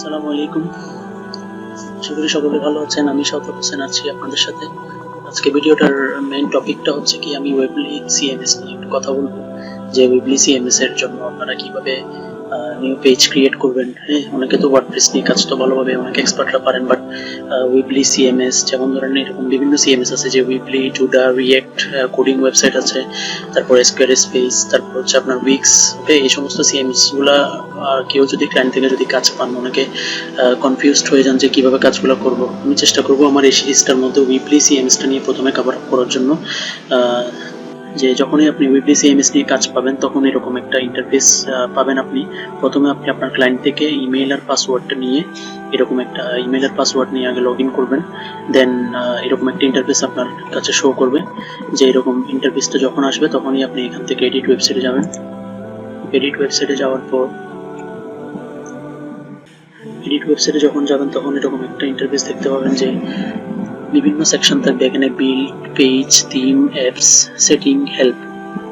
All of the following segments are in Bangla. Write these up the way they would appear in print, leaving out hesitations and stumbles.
আসসালামু আলাইকুম। আশা করি সকলে ভালো আছেন। আমি শওকত হোসেন আছি আপনাদের সাথে। আজকে ভিডিওটার মেইন টপিকটা হচ্ছে কি, আমি ওয়েবলি সিএমএস নিয়ে একটু কথা বলবো। যে ওয়েবলি সিএমএস এর জন্য আপনারা কিভাবে নিউ পেজ ক্রিয়েট করবেন। হ্যাঁ, অনেকে তো ওয়ার্ডপ্রেস নিয়ে কাজ তো ভালোভাবে অনেক এক্সপার্টরা পারেন, বাট ওয়েবলি সিএমএস যেমন ধরেন এরকম বিভিন্ন সিএমএস আছে, যে Weebly, TUDA, react, coding website আছে, তারপর স্কোয়ারস্পেস, তারপর হচ্ছে আপনার উইক্স। ওকে, এই সমস্ত সিএমএস গুলা কেউ যদি ক্লায়েন্ট থেকে যদি কাজ পান, অনেকে কনফিউজড হয়ে যান যে কিভাবে কাজগুলো করব। আমি চেষ্টা করব আমার এই সিরিজটার মধ্যে ওয়েবলি সিএমএসটা নিয়ে প্রথমে কভার আপ করার জন্য। যে যখনই আপনি ওয়েবলি সিএমএস নিয়ে কাজ পাবেন, তখন এরকম একটা ইন্টারফেস পাবেন। আপনি প্রথমে আপনার ক্লায়েন্ট থেকে ইমেইল আর পাসওয়ার্ডটা নিয়ে, এরকম একটা ইমেইল আর পাসওয়ার্ড নিয়ে আগে লগ ইন করবেন। দেন এরকম একটা ইন্টারফেস আপনার কাছে শো করবে। যে এরকম ইন্টারফেসটা যখন আসবে, তখনই আপনি এখান থেকে এডিট ওয়েবসাইটে যাবেন। এডিট ওয়েবসাইটে যাওয়ার পর যখন যাবেন, তখন এরকম একটা ইন্টারফেস দেখতে পাবেন, যে বিভিন্ন সেকশন থাকবে। এখানে build, page, theme, apps, setting, help,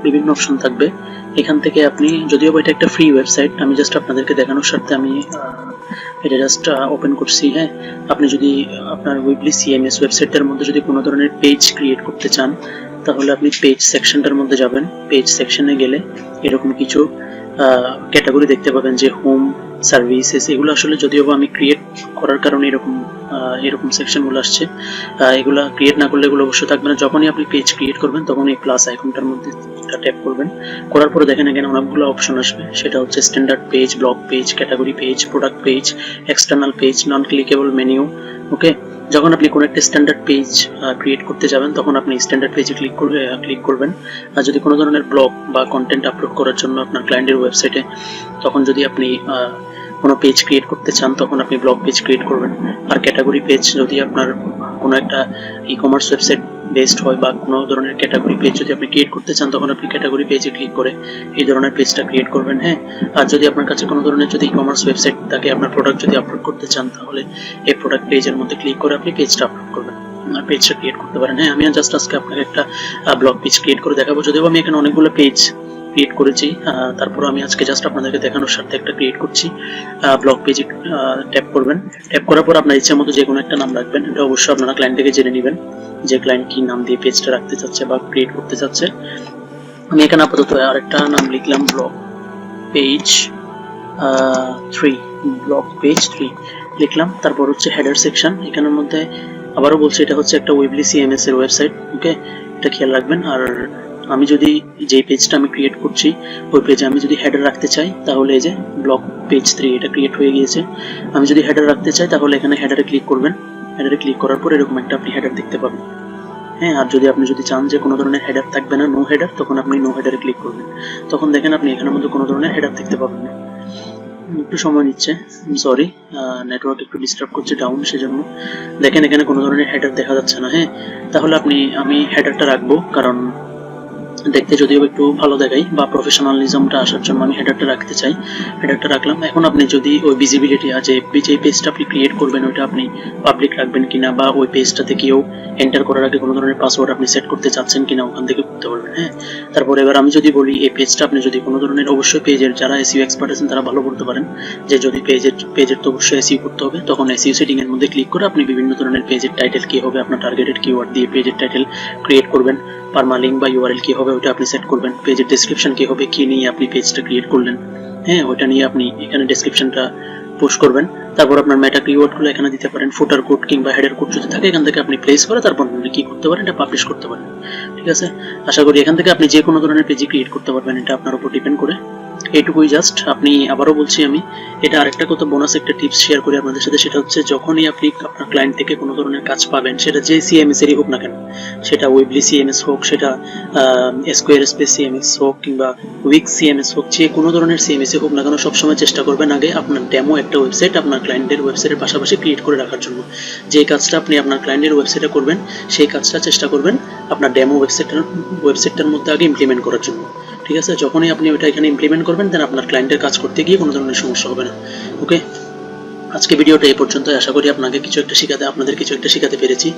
বিভিন্ন অপশন থাকবে। এখান থেকে আপনি, যদিও এটা একটা ফ্রি ওয়েবসাইট, আমি জাস্ট আপনাদেরকে দেখানোর স্বার্থে আমি এটা জাস্ট ওপেন করছি। হ্যাঁ, আপনি যদি আপনার ওয়েবলি সিএমএস ওয়েবসাইটের মধ্যে যদি কোনো ধরনের পেজ ক্রিয়েট করতে চান, তাহলে আপনি পেজ সেকশনটার মধ্যে যাবেন। পেজ সেকশনে গেলে এরকম কিছু ক্যাটাগরি দেখতে পাবেন, যে হোম, সার্ভিসেস। এগুলো আসলে যদিও আমি ক্রিয়েট করার কারণে এরকম সেকশনগুলো আসছে। এগুলা ক্রিয়েট না করলে এগুলো অবশ্যই থাকবে না। যখনই আপনি পেজ ক্রিয়েট করবেন, তখন এই প্লাস আইকনটার মধ্যে ট্যাপ করবেন। করার পরে দেখেন এখানে অনেকগুলো অপশন আসবে। সেটা হচ্ছে standard page, block page, category page, product page, external page, non clickable menu. Okay, যখন আপনি কোনো একটা স্ট্যান্ডার্ড পেজ ক্রিয়েট করতে যাবেন, তখন আপনি স্ট্যান্ডার্ড পেজে ক্লিক করবেন। আর যদি কোনো ধরনের ব্লগ বা কন্টেন্ট আপলোড করার জন্য আপনার ক্লায়েন্টের ওয়েবসাইটে, তখন যদি আপনি কোনো পেজ ক্রিয়েট করতে চান, তখন আপনি ব্লগ পেজ ক্রিয়েট করবেন। আর ক্যাটাগরি পেজ যদি আপনার কোনো একটা ই কমার্স ওয়েবসাইট বেসড হয়, বা কোনো ধরনের ক্যাটাগরি পেজ যদি আপনি ক্রিয়েট করতে চান, তখন আপনি ক্যাটাগরি পেজে ক্লিক করে এই ধরনের পেজটা ক্রিয়েট করবেন। হ্যাঁ, আর যদি আপনার কাছে কোনো ধরনের যদি ই কমার্স ওয়েবসাইট থাকে, আপনার প্রোডাক্ট যদি আপলোড করতে চান, তাহলে এই প্রোডাক্ট পেজের মধ্যে ক্লিক করে আপনি পেজটা আপলোড করবেন, পেজটা ক্রিয়েট করতে পারেন। হ্যাঁ, আমি জাস্ট আজকে আপনাকে একটা ব্লগ পেজ ক্রিয়েট করে দেখাবো। যদিও আমি এখানে অনেকগুলো পেজ ক্রিয়েট করেছি, তারপর আমি আজকে জাস্ট আপনাদেরকে দেখানোর সাথে একটা ক্রিয়েট করছি। ব্লগ পেজে ট্যাপ করবেন। ট্যাপ করার পর আপনার ইচ্ছা মতো যে কোনো একটা নাম রাখবেন। এটা অবশ্যই আপনারা ক্লায়েন্ট থেকে জেনে নেবেন যে ক্লায়েন্ট কি নাম দিয়ে পেজটা রাখতে চাচ্ছে বা ক্রিয়েট করতে চাচ্ছে। আমি এখানে আপাতত আরেকটা নাম লিখলাম, ব্লগ পেজ 3, ব্লগ পেজ 3 লিখলাম। তারপর হচ্ছে হেডার সেকশন। এখানের মধ্যে আবারও বলছি, এটা হচ্ছে একটা ওয়েবলি সিএমএস এর ওয়েবসাইট। ওকে, এটা খেয়াল রাখবেন। আর আমি যদি যে পেজটা আমি ক্রিয়েট করছি, ওই পেজে আমি যদি হেডার রাখতে চাই, তাহলে এই যে ব্লগ পেজ 3 এটা ক্রিয়েট হয়ে গিয়েছে। আমি যদি হেডার রাখতে চাই, তাহলে এখানে হেডারে ক্লিক করবেন। হেডারে ক্লিক করার পর এরকম একটা আপনি হেডার দেখতে পাবেন। হ্যাঁ, আর যদি আপনি চান যে কোনো ধরনের হেডার থাকবে না, নো হেডার, তখন আপনি নো হেডারে ক্লিক করবেন। তখন দেখেন আপনি এখানের মধ্যে কোনো ধরনের হেডার দেখতে পাবেন না। একটু সময় নিচ্ছে, সরি, নেটওয়ার্ক একটু ডিস্টার্ব করছে, ডাউন, সেজন্য দেখেন এখানে কোনো ধরনের হেডার দেখা যাচ্ছে না। হ্যাঁ, তাহলে আমি হেডারটা রাখবো, কারণ দেখতে যদিও একটু ভালো দেখাই, বা প্রফেশনালিজমটা আসার জন্য আমি হেডারটা রাখতে চাই। হেডারটা রাখলাম। এখন আপনি যদি ওই ভিজিবিলিটি আছে, যে পেজটা আপনি ক্রিয়েট করবেন, ওইটা আপনি পাবলিক রাখবেন কিনা, বা ওই পেজটাতে কেউ এন্টার করার আগে কোনো ধরনের পাসওয়ার্ড আপনি সেট করতে চাচ্ছেন কিনা, ওখান থেকে করতে পারবেন। হ্যাঁ, তারপর এবার আমি যদি বলি, এই পেজটা আপনি যদি কোনো ধরনের, অবশ্যই পেজের যারা এসইও এক্সপার্ট আছেন তারা ভালো করতে পারেন, যে যদি পেজের তো অবশ্যই এসইও করতে হবে, তখন এসইও সেটিং এর মধ্যে ক্লিক করে আপনি বিভিন্ন ধরনের পেজের টাইটেল কি হবে, আপনার টার্গেটেড কিওয়ার্ড দিয়ে পেজের টাইটেল ক্রিয়েট করবেন। পারমালিঙ্ক বা ইউআরএল কি হবে, ওটা আপনি সেট করবেন। পেজের ডেসক্রিপশন কি হবে, কি নিয়ে আপনি পেজটা ক্রিয়েট করলেন, হ্যাঁ, ওটা নিয়ে আপনি এখানে ডেসক্রিপশনটা পোস্ট করবেন। তারপর আপনার মেটা কিওয়ার্ডগুলো এখানে দিতে পারেন। ফুটার কোড কিংবা হেডার কোড যদি থাকে, এখান থেকে আপনি প্লেস করে তারপর কি করতে পারেন, এটা পাবলিশ করতে পারেন। ঠিক আছে, আশা করি এখান থেকে আপনি যে কোনো ধরনের পেজই ক্রিয়েট করতে পারবেন, এটা আপনার উপর ডিপেন্ড করে। এইটুকুই জাস্ট। আপনি, আবারও বলছি আমি, এটা আরেকটা কথা বোনাস একটা টিপস শেয়ার করি আপনাদের সাথে। সেটা হচ্ছে, যখনই আপনি আপনার ক্লায়েন্ট থেকে কোনো ধরনের কাজ পাবেন, সেটা যে সিএমএস এরই হোক না কেন, সেটা ওয়েবলি সিএমএস হোক, সেটা স্কোয়ারস্পেস সিএমএস হোক, কিংবা উইক্স সিএমএস হোক, যে কোনো ধরনের সিএমএস হোক না কেন, সবসময় চেষ্টা করবেন আগে আপনার ডেমো একটা ওয়েবসাইট আপনার ক্লায়েন্টের ওয়েবসাইটের পাশাপাশি ক্রিয়েট করে রাখার জন্য। যে কাজটা আপনি আপনার ক্লায়েন্টের ওয়েবসাইটে করবেন, সেই কাজটা চেষ্টা করবেন আপনার ডেমো ওয়েবসাইটটার মধ্যে আগে ইমপ্লিমেন্ট করার জন্য। ঠিক আছে, যখনই আপনি ওটা এখানে ইমপ্লিমেন্ট করবেন, দেন আপনার ক্লায়েন্টের কাজ করতে গিয়ে কোনো ধরনের সমস্যা হবে না। ওকে, আজকে ভিডিওটা এই পর্যন্তই। আশা করি আপনাদের কিছু একটা শিখাতে পেরেছি।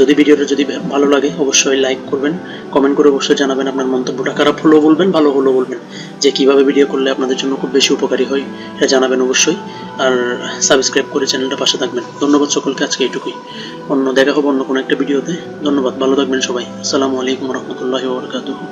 যদি ভিডিওটা ভালো লাগে অবশ্যই লাইক করবেন, কমেন্ট করে অবশ্যই জানাবেন আপনার মন্তব্যটা। খারাপ হলেও বলবেন, ভালো হলেও বলবেন, যে কিভাবে ভিডিও করলে আপনাদের জন্য খুব বেশি উপকারী হয় এটা জানাবেন অবশ্যই। আর সাবস্ক্রাইব করে চ্যানেলটা পাশে থাকবেন। ধন্যবাদ সকলকে, আজকে এইটুকুই। দেখা হবে অন্য কোনো একটা ভিডিওতে। ধন্যবাদ, ভালো থাকবেন সবাই। আসসালামু আলাইকুম রহমতুল্লাহি ওয়া বারাকাতুহু।